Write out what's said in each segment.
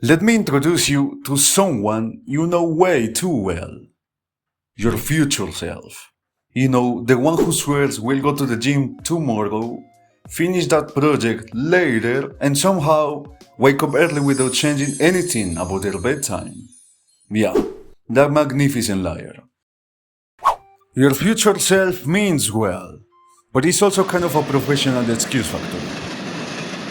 Let me introduce you to someone you know way too well. Your future self. You know, the one who swears will go to the gym tomorrow, finish that project later, and somehow wake up early without changing anything about their bedtime. Yeah, that magnificent liar. Your future self means well, but it's also kind of a professional excuse factory.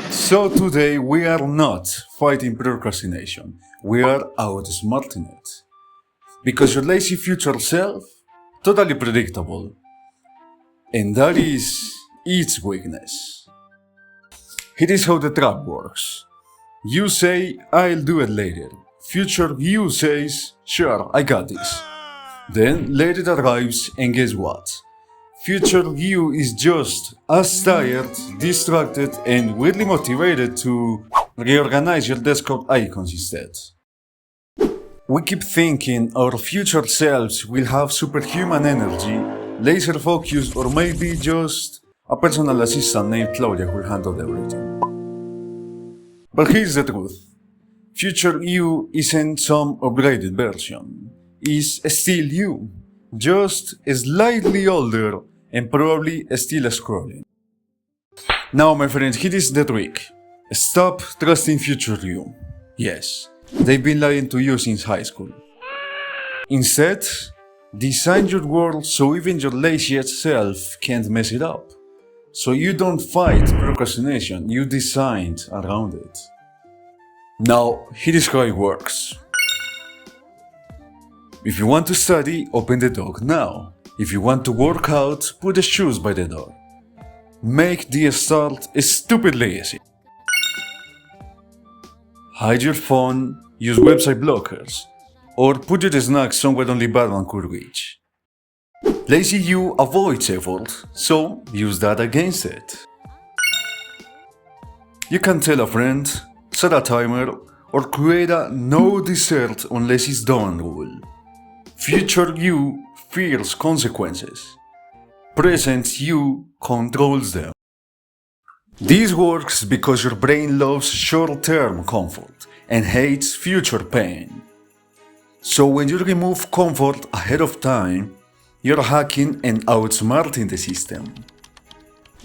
So today we are not fighting procrastination, we are outsmarting it. Because your lazy future self, totally predictable. And that is its weakness. Here is how the trap works. You say, I'll do it later. Future you says, sure, I got this. Then later arrives and guess what? Future you is just as tired, distracted and weirdly motivated to reorganize your desktop icons instead. We keep thinking our future selves will have superhuman energy, laser focus, or maybe just a personal assistant named Claudia who will handle everything. But here's the truth. Future you isn't some upgraded version. It's still you, just slightly older and probably still scrolling. Now my friends, here is the trick. Stop trusting future you. Yes, they've been lying to you since high school. Instead, design your world so even your laziest self can't mess it up. So you don't fight procrastination, you designed around it. Now, here is how it works. If you want to study, open the door now. If you want to work out, put the shoes by the door. Make the start stupidly easy. Hide your phone, use website blockers, or put your snacks somewhere only Batman could reach. Lazy you avoids effort, so use that against it. You can tell a friend, set a timer, or create a no dessert unless it's done rule. Future you fears consequences. Present you controls them. This works because your brain loves short-term comfort and hates future pain. So when you remove comfort ahead of time, you're hacking and outsmarting the system.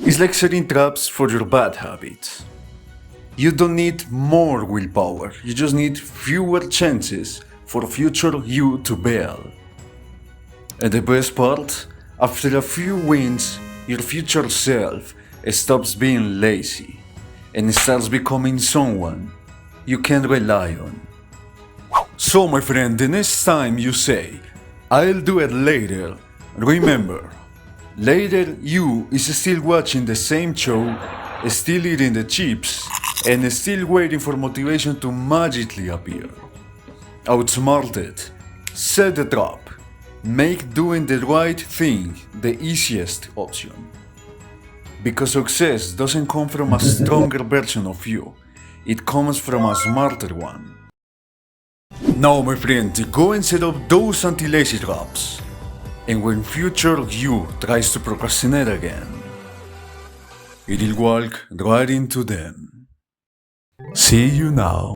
It's like setting traps for your bad habits. You don't need more willpower, you just need fewer chances for future you to bail. And the best part, after a few wins, your future self stops being lazy and starts becoming someone you can rely on. So my friend, the next time you say, I'll do it later, remember, later you is still watching the same show, still eating the chips, and still waiting for motivation to magically appear. Outsmart it, set the trap, make doing the right thing the easiest option. Because success doesn't come from a stronger version of you, it comes from a smarter one. Now my friend, go and set up those anti-lazy traps. And when future you tries to procrastinate again, it'll walk right into them. See you now.